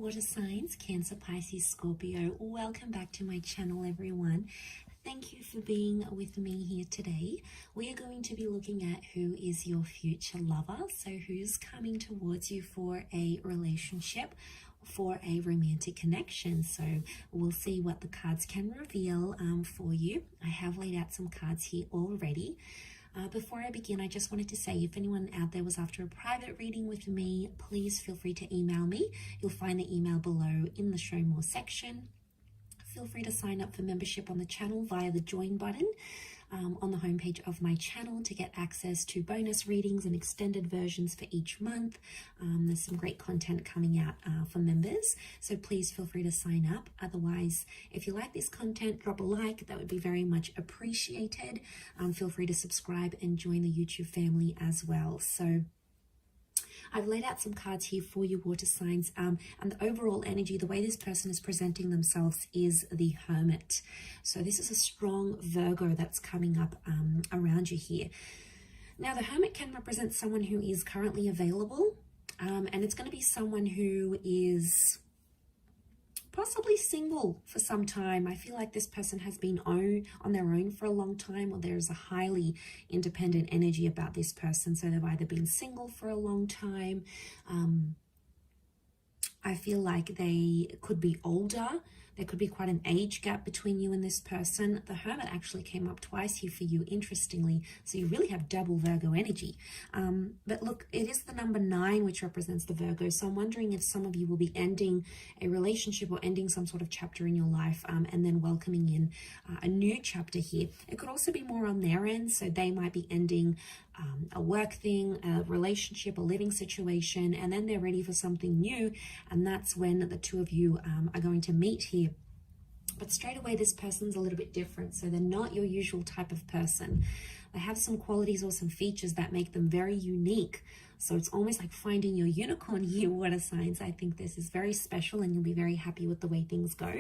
water signs, Cancer, Pisces, Scorpio. Welcome back to my channel, everyone. Thank you for being with me here today. We are going to be looking at who is your future lover. So who's coming towards you for a relationship, for a romantic connection. So we'll see what the cards can reveal for you. I have laid out some cards here already. Before I begin, I just wanted to say, if anyone out there was after a private reading with me, please feel free to email me. You'll find the email below in the show more section. Feel free to sign up for membership on the channel via the join button on the homepage of my channel to get access to bonus readings and extended versions for each month. There's some great content coming out for members, so please feel free to sign up. Otherwise, if you like this content, drop a like. That would be very much appreciated. Feel free to subscribe and join the YouTube family as well. So I've laid out some cards here for you, water signs, and the overall energy, the way this person is presenting themselves is the Hermit. So this is a strong Virgo that's coming up around you here. Now, the Hermit can represent someone who is currently available, and it's going to be someone who is possibly single for some time. I feel like this person has been on their own for a long time, or there's a highly independent energy about this person. So they've either been single for a long time. I feel like they could be older. There could be quite an age gap between you and this person. The Hermit actually came up twice here for you, interestingly. So you really have double Virgo energy. But look, it is the number 9, which represents the Virgo. So I'm wondering if some of you will be ending a relationship or ending some sort of chapter in your life and then welcoming in a new chapter here. It could also be more on their end. So they might be ending a work thing, a relationship, a living situation, and then they're ready for something new. And that's when the two of you are going to meet here. But straight away, this person's a little bit different. So they're not your usual type of person. They have some qualities or some features that make them very unique. So it's almost like finding your unicorn here, water signs. I think this is very special and you'll be very happy with the way things go.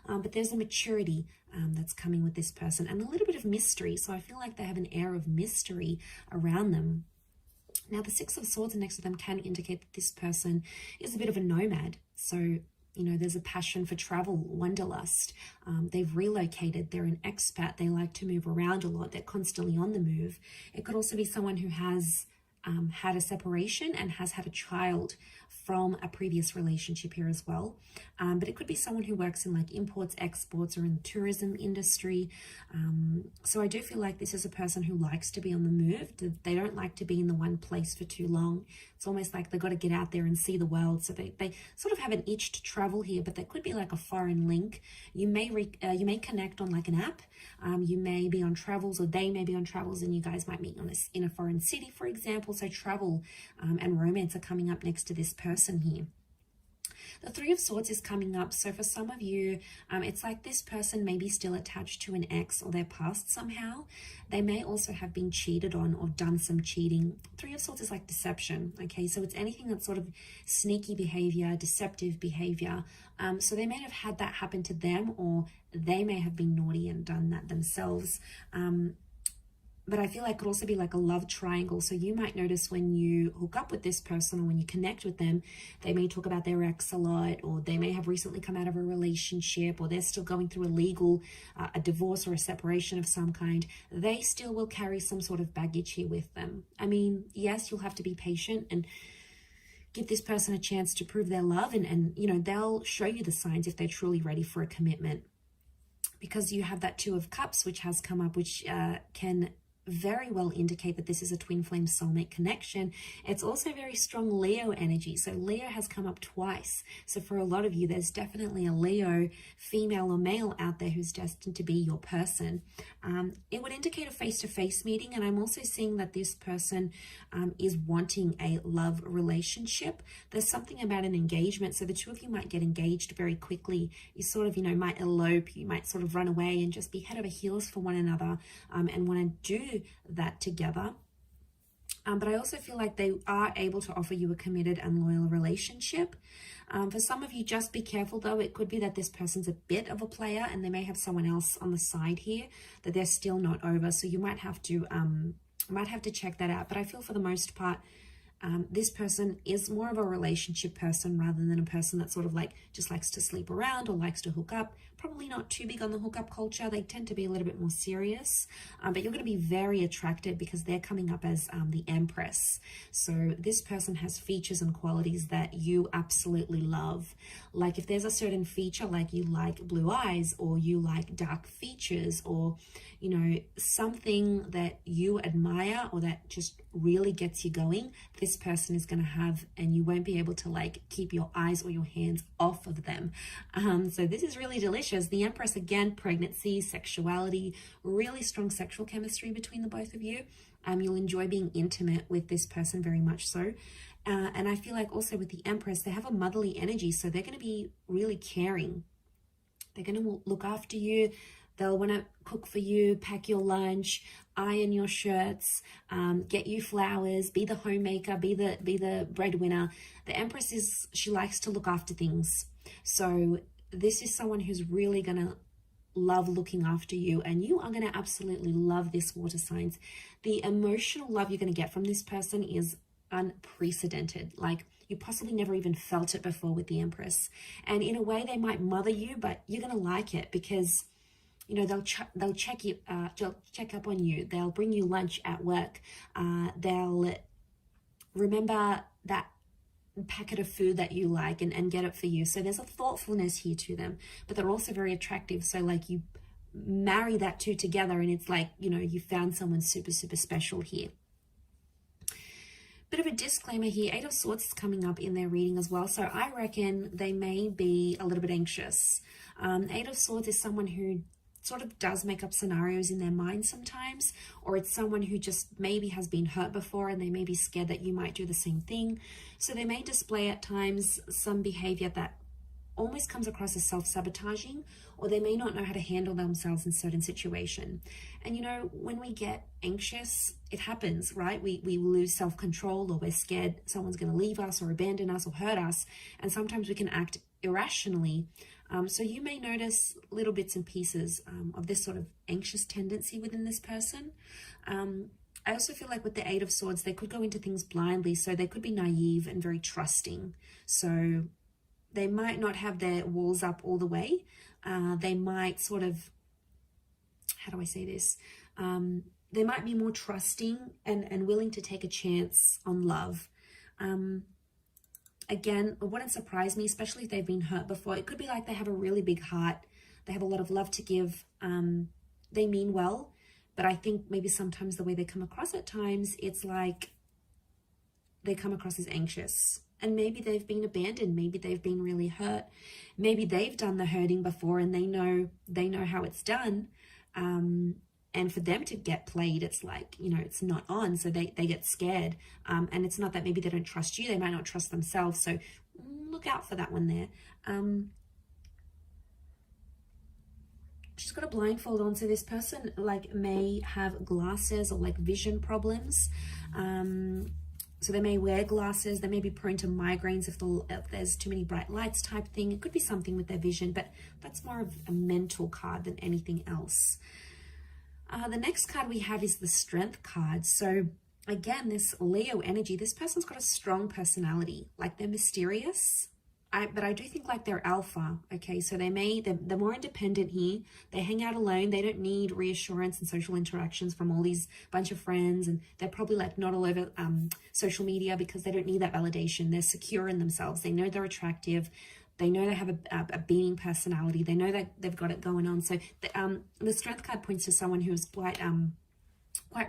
But there's a maturity that's coming with this person and a little bit of mystery. So I feel like they have an air of mystery around them. Now, the 6 of Swords next to them can indicate that this person is a bit of a nomad. So, you know, there's a passion for travel, wanderlust. They've relocated. They're an expat. They like to move around a lot. They're constantly on the move. It could also be someone who has had a separation and has had a child from a previous relationship here as well. But it could be someone who works in like imports, exports, or in the tourism industry. So I do feel like this is a person who likes to be on the move. They don't like to be in the one place for too long. It's almost like they've got to get out there and see the world. So they sort of have an itch to travel here, but there could be like a foreign link. You may connect on like an app. You may be on travels, or they may be on travels, and you guys might meet in a foreign city, for example. So travel and romance are coming up next to this person here. The 3 of Swords is coming up. So for some of you, it's like this person may be still attached to an ex or their past somehow. They may also have been cheated on or done some cheating. 3 of Swords is like deception. Okay, so it's anything that's sort of sneaky behavior, deceptive behavior. So they may have had that happen to them, or they may have been naughty and done that themselves. But I feel like it could also be like a love triangle. So you might notice when you hook up with this person or when you connect with them, they may talk about their ex a lot, or they may have recently come out of a relationship, or they're still going through a divorce or a separation of some kind. They still will carry some sort of baggage here with them. I mean, yes, you'll have to be patient and give this person a chance to prove their love. And you know, they'll show you the signs if they're truly ready for a commitment. Because you have that 2 of Cups, which has come up, which can very well indicate that this is a twin flame soulmate connection. It's also very strong Leo energy. So Leo has come up twice. So for a lot of you, there's definitely a Leo, female or male, out there who's destined to be your person. It would indicate a face-to-face meeting. And I'm also seeing that this person is wanting a love relationship. There's something about an engagement. So the 2 of you might get engaged very quickly. You sort of, you know, might elope. You might sort of run away and just be head over heels for one another and want to do that together. But I also feel like they are able to offer you a committed and loyal relationship. For some of you, just be careful though. It could be that this person's a bit of a player and they may have someone else on the side here that they're still not over. So you might have to check that out. But I feel for the most part, This person is more of a relationship person rather than a person that sort of like just likes to sleep around or likes to hook up. Probably not too big on the hookup culture. They tend to be a little bit more serious, but you're going to be very attracted because they're coming up as the Empress. So this person has features and qualities that you absolutely love. Like if there's a certain feature, like you like blue eyes or you like dark features, or you know, something that you admire or that just really gets you going, this person is going to have, and you won't be able to like keep your eyes or your hands off of them. So this is really delicious. The Empress, again, pregnancy, sexuality, really strong sexual chemistry between the both of you. You'll enjoy being intimate with this person, very much so. And I feel like also with the Empress, they have a motherly energy, so they're going to be really caring. They're going to look after you. They'll want to cook for you, pack your lunch, iron your shirts, get you flowers, be the homemaker, be the breadwinner. The Empress she likes to look after things. So this is someone who's really going to love looking after you, and you are going to absolutely love this, water signs. The emotional love you're going to get from this person is unprecedented. Like you possibly never even felt it before with the Empress. And in a way, they might mother you, but you're going to like it because you know, they'll check you, check up on you. They'll bring you lunch at work. They'll remember that packet of food that you like and get it for you. So there's a thoughtfulness here to them, but they're also very attractive. So like you marry that two together and it's like, you know, you found someone super, super special here. Bit of a disclaimer here, Eight of Swords is coming up in their reading as well. So I reckon they may be a little bit anxious. Eight of Swords is someone who sort of does make up scenarios in their mind sometimes, or it's someone who just maybe has been hurt before and they may be scared that you might do the same thing. So they may display at times some behavior that almost comes across as self-sabotaging, or they may not know how to handle themselves in certain situation. And you know, when we get anxious, it happens, right? We lose self-control, or we're scared someone's going to leave us or abandon us or hurt us, and sometimes we can act irrationally. So you may notice little bits and pieces of this sort of anxious tendency within this person. I also feel like with the Eight of Swords, they could go into things blindly. So they could be naive and very trusting. So they might not have their walls up all the way. They might sort of, how do I say this? They might be more trusting and willing to take a chance on love. Again, it wouldn't surprise me, especially if they've been hurt before. It could be like they have a really big heart. They have a lot of love to give. They mean well, but I think maybe sometimes the way they come across at times, it's like they come across as anxious. And maybe they've been abandoned. Maybe they've been really hurt. Maybe they've done the hurting before and they know how it's done. And for them to get played, it's like, you know, it's not on. So they get scared. And it's not that maybe they don't trust you. They might not trust themselves. So look out for that one there. She's got a blindfold on. So this person like may have glasses or like vision problems. So they may wear glasses. They may be prone to migraines if there's too many bright lights type thing. It could be something with their vision, but that's more of a mental card than anything else. The next card we have is the Strength card. So again, this Leo energy, this person's got a strong personality. Like they're mysterious, but I do think like they're alpha. Okay, so they're more independent here. They hang out alone. They don't need reassurance and social interactions from all these bunch of friends. And they're probably like not all over social media because they don't need that validation. They're secure in themselves. They know they're attractive. They know they have a beaming personality. They know that they've got it going on. So the Strength card points to someone who is quite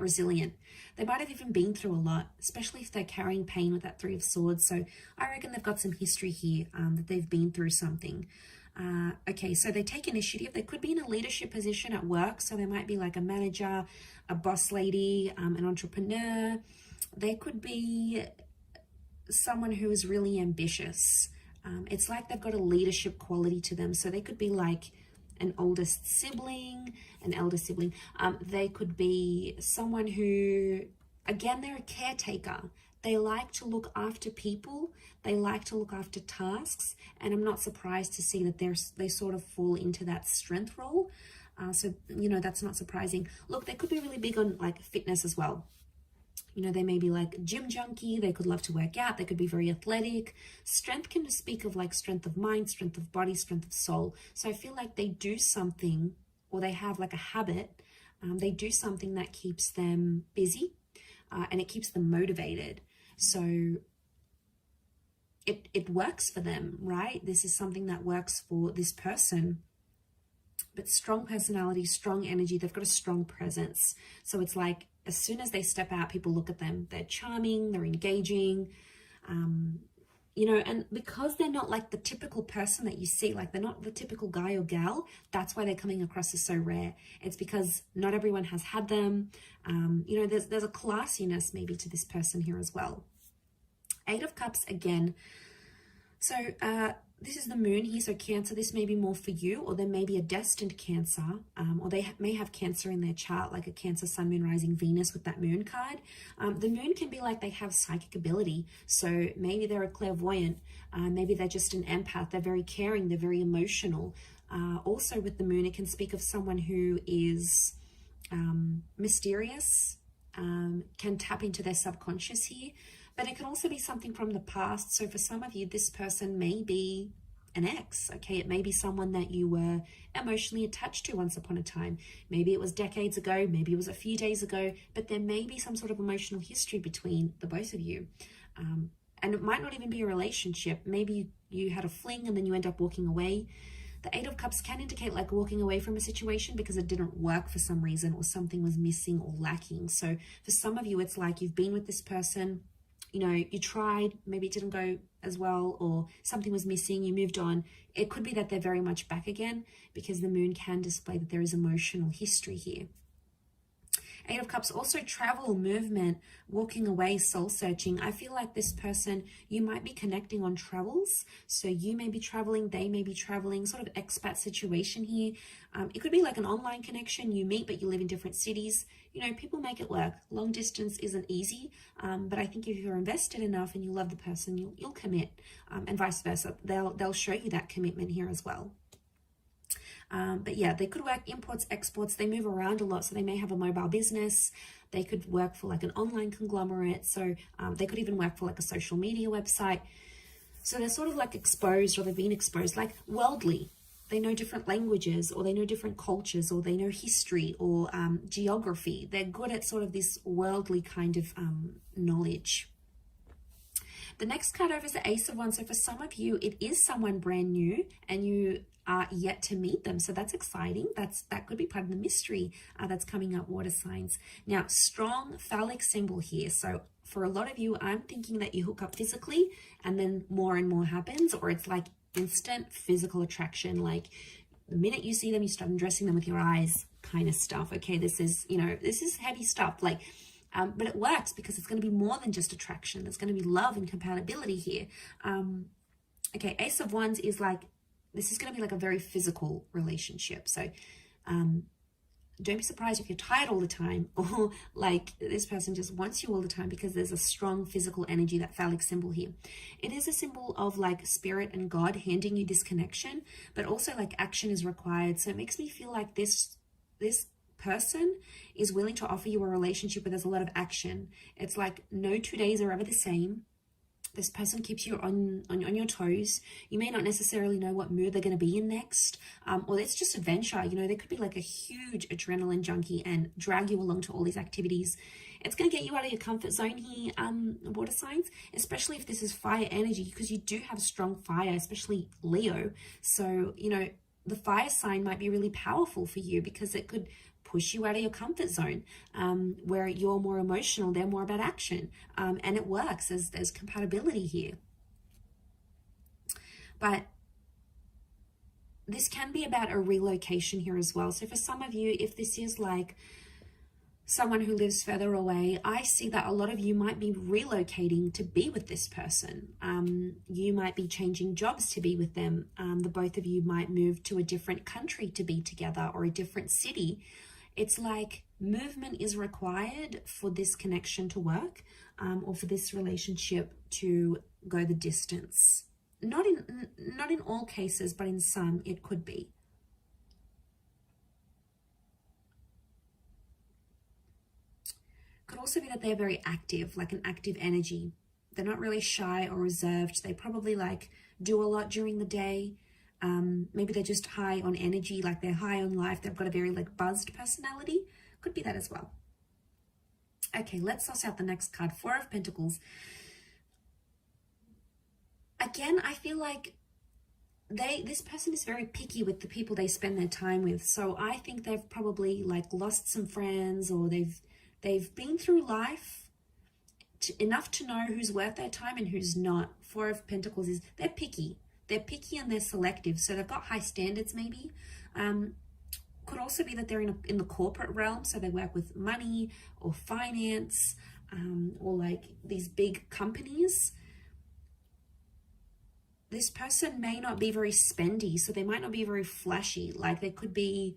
resilient. They might have even been through a lot, especially if they're carrying pain with that Three of Swords. So I reckon they've got some history here, that they've been through something. Okay, so they take initiative. They could be in a leadership position at work. So they might be like a manager, a boss lady, an entrepreneur. They could be someone who is really ambitious. It's like they've got a leadership quality to them. So they could be like an oldest sibling, an elder sibling. They could be someone who, again, they're a caretaker. They like to look after people. They like to look after tasks. And I'm not surprised to see that they sort of fall into that strength role. So, you know, that's not surprising. Look, they could be really big on like fitness as well. You know, they may be like a gym junkie. They could love to work out. They could be very athletic. Strength can speak of like strength of mind, strength of body, strength of soul. So I feel like they do something, or they have like a habit. They do something that keeps them busy, and it keeps them motivated. So it works for them, right? This is something that works for this person. But strong personality, strong energy, they've got a strong presence. So it's like, as soon as they step out, people look at them. They're charming, they're engaging, you know, and because they're not like the typical person that you see, like they're not the typical guy or gal, that's why they're coming across as so rare. It's because not everyone has had them. You know, there's a classiness maybe to this person here as well. Eight of Cups again. So this is the moon here, so Cancer, this may be more for you, or there may be a destined Cancer, or they may have Cancer in their chart, like a Cancer, Sun, Moon, Rising, Venus with that moon card. The moon can be like they have psychic ability, so maybe they're a clairvoyant, maybe they're just an empath, they're very caring, they're very emotional. Also with the moon, it can speak of someone who is mysterious, can tap into their subconscious here. But it can also be something from the past. So for some of you, this person may be an ex, okay? It may be someone that you were emotionally attached to once upon a time. Maybe it was decades ago, maybe it was a few days ago, but there may be some sort of emotional history between the both of you. And it might not even be a relationship. Maybe you had a fling and then you end up walking away. The Eight of Cups can indicate like walking away from a situation because it didn't work for some reason, or something was missing or lacking. So for some of you, it's like you've been with this person, you know, you tried, maybe it didn't go as well, or something was missing, you moved on. It could be that they're very much back again, because the moon can display that there is emotional history here. Eight of Cups, also travel, movement, walking away, soul searching. I feel like this person, you might be connecting on travels. So you may be traveling, they may be traveling, sort of expat situation here. It could be like an online connection. You meet, but you live in different cities. You know, people make it work. Long distance isn't easy, but I think if you're invested enough and you love the person, you'll commit, and vice versa. They'll show you that commitment here as well. But yeah, they could work imports, exports. They move around a lot, so they may have a mobile business. They could work for like an online conglomerate. So they could even work for like a social media website. So they're sort of like exposed, or they've been exposed, like worldly. They know different languages, or they know different cultures, or they know history, or geography. They're good at sort of this worldly kind of knowledge. The next card over is the Ace of Wands. So for some of you, it is someone brand new and you are yet to meet them. So that's exciting. That could be part of the mystery that's coming up, water signs. Now, strong phallic symbol here. So for a lot of you, I'm thinking that you hook up physically and then more and more happens, or it's like instant physical attraction. Like the minute you see them, you start undressing them with your eyes kind of stuff. Okay, this is, you know, this is heavy stuff. Like, but it works because it's going to be more than just attraction. There's going to be love and compatibility here. Okay, Ace of Wands is like, this is going to be like a very physical relationship. So don't be surprised if you're tired all the time, or like this person just wants you all the time, because there's a strong physical energy, that phallic symbol here. It is a symbol of like spirit and God handing you this connection, but also like action is required. So it makes me feel like this person is willing to offer you a relationship where there's a lot of action. It's like no 2 days are ever the same. This person keeps you on your toes. You may not necessarily know what mood they're going to be in next, or it's just adventure. You know, they could be like a huge adrenaline junkie and drag you along to all these activities. It's going to get you out of your comfort zone here, water signs, especially if this is fire energy, because you do have strong fire, especially Leo. So, you know, the fire sign might be really powerful for you, because it could push you out of your comfort zone, where you're more emotional, they're more about action, and it works. There's compatibility here. But this can be about a relocation here as well. So for some of you, if this is like someone who lives further away, I see that a lot of you might be relocating to be with this person. You might be changing jobs to be with them. The both of you might move to a different country to be together, or a different city. It's like movement is required for this connection to work, or for this relationship to go the distance. Not in all cases, but in some it could be. Could also be that they're very active, like an active energy. They're not really shy or reserved. They probably like do a lot during the day. Maybe they're just high on energy, like they're high on life. They've got a very like buzzed personality. Could be that as well. Okay, let's suss out the next card. Four of Pentacles. Again, I feel like this person is very picky with the people they spend their time with. So I think they've probably like lost some friends, or they've been through life enough to know who's worth their time and who's not. Four of Pentacles is they're picky. They're picky and they're selective. So they've got high standards maybe. Could also be that they're in the corporate realm. So they work with money or finance, or like these big companies. This person may not be very spendy, so they might not be very flashy. Like they could be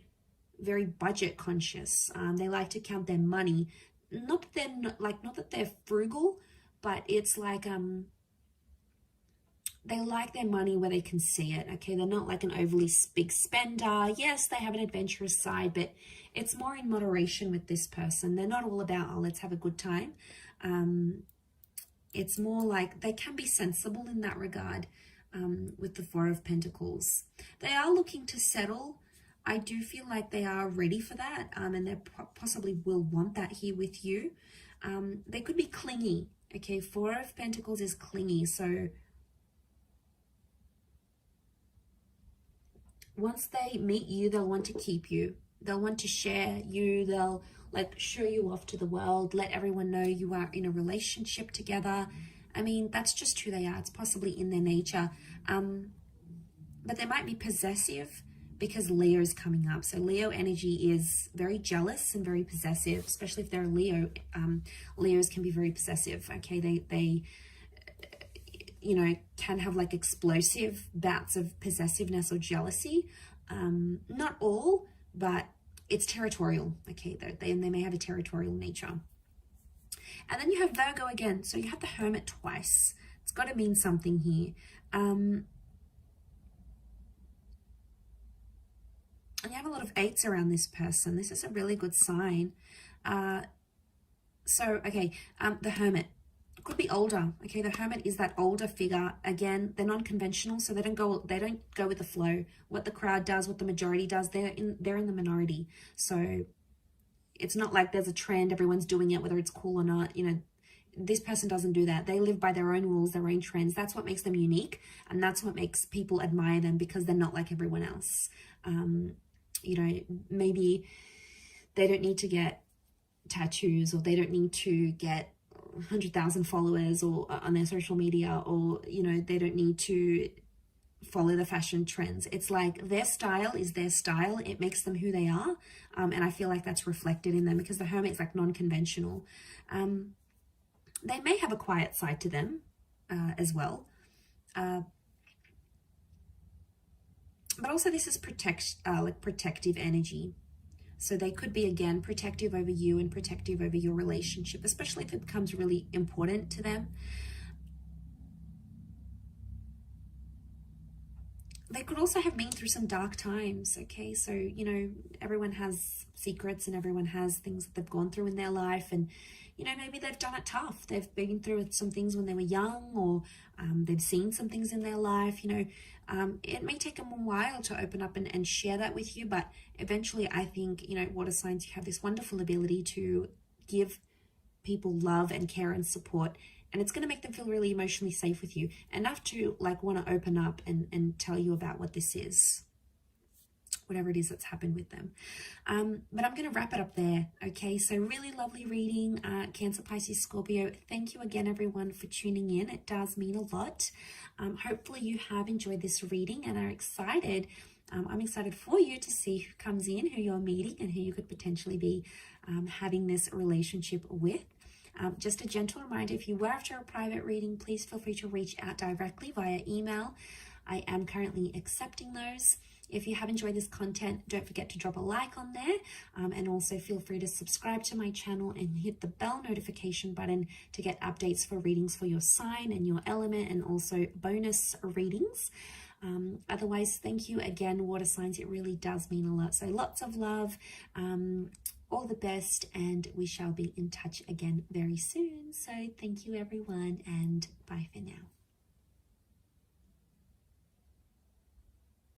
very budget conscious. They like to count their money. Not that they're frugal, but it's like they like their money where they can see it. Okay, they're not like an overly big spender. Yes, they have an adventurous side, but it's more in moderation with this person. They're not all about, oh, let's have a good time. It's more like they can be sensible in that regard. With the Four of Pentacles, they are looking to settle. I do feel like they are ready for that, and they possibly will want that here with you. They could be clingy. Okay, Four of Pentacles is clingy, so once they meet you, they'll want to keep you. They'll want to share you. They'll like show you off to the world, let everyone know you are in a relationship together. I mean, that's just who they are. It's possibly in their nature. But they might be possessive because Leo is coming up. So Leo energy is very jealous and very possessive, especially if they're a Leo. Leos can be very possessive. Okay, they you know, can have like explosive bouts of possessiveness or jealousy. Not all, but it's territorial. Okay, they may have a territorial nature. And then you have Virgo again. So you have the Hermit twice. It's got to mean something here. And you have a lot of eights around this person. This is a really good sign. The Hermit could be older. Okay, the Hermit is that older figure. Again, they're non-conventional, so they don't go with the flow. What the crowd does, what the majority does, they're in the minority. So it's not like there's a trend, everyone's doing it, whether it's cool or not. You know, this person doesn't do that. They live by their own rules, their own trends. That's what makes them unique, and that's what makes people admire them, because they're not like everyone else. You know, maybe they don't need to get tattoos, or they don't need to get 100,000 followers or on their social media, or, you know, they don't need to follow the fashion trends. It's like their style is their style. It makes them who they are. And I feel like that's reflected in them, because the Hermit is like non-conventional. They may have a quiet side to them as well. But also this is protective energy. So they could be, again, protective over you and protective over your relationship, especially if it becomes really important to them. They could also have been through some dark times, okay? So, you know, everyone has secrets and everyone has things that they've gone through in their life, and, you know, maybe they've done it tough. They've been through some things when they were young, or they've seen some things in their life, you know. It may take them a while to open up and share that with you, but eventually I think, you know, water signs, you have this wonderful ability to give people love and care and support, and it's going to make them feel really emotionally safe with you, enough to like want to open up and tell you about what this is, whatever it is that's happened with them. But I'm going to wrap it up there. Okay, so really lovely reading, Cancer, Pisces, Scorpio. Thank you again, everyone, for tuning in. It does mean a lot. Hopefully you have enjoyed this reading and are excited. I'm excited for you to see who comes in, who you're meeting, and who you could potentially be having this relationship with. Just a gentle reminder, if you were after a private reading, please feel free to reach out directly via email. I am currently accepting those. If you have enjoyed this content, don't forget to drop a like on there, and also feel free to subscribe to my channel and hit the bell notification button to get updates for readings for your sign and your element, and also bonus readings. Otherwise, thank you again, water signs. It really does mean a lot. So lots of love, all the best, and we shall be in touch again very soon. So thank you, everyone, and bye for now.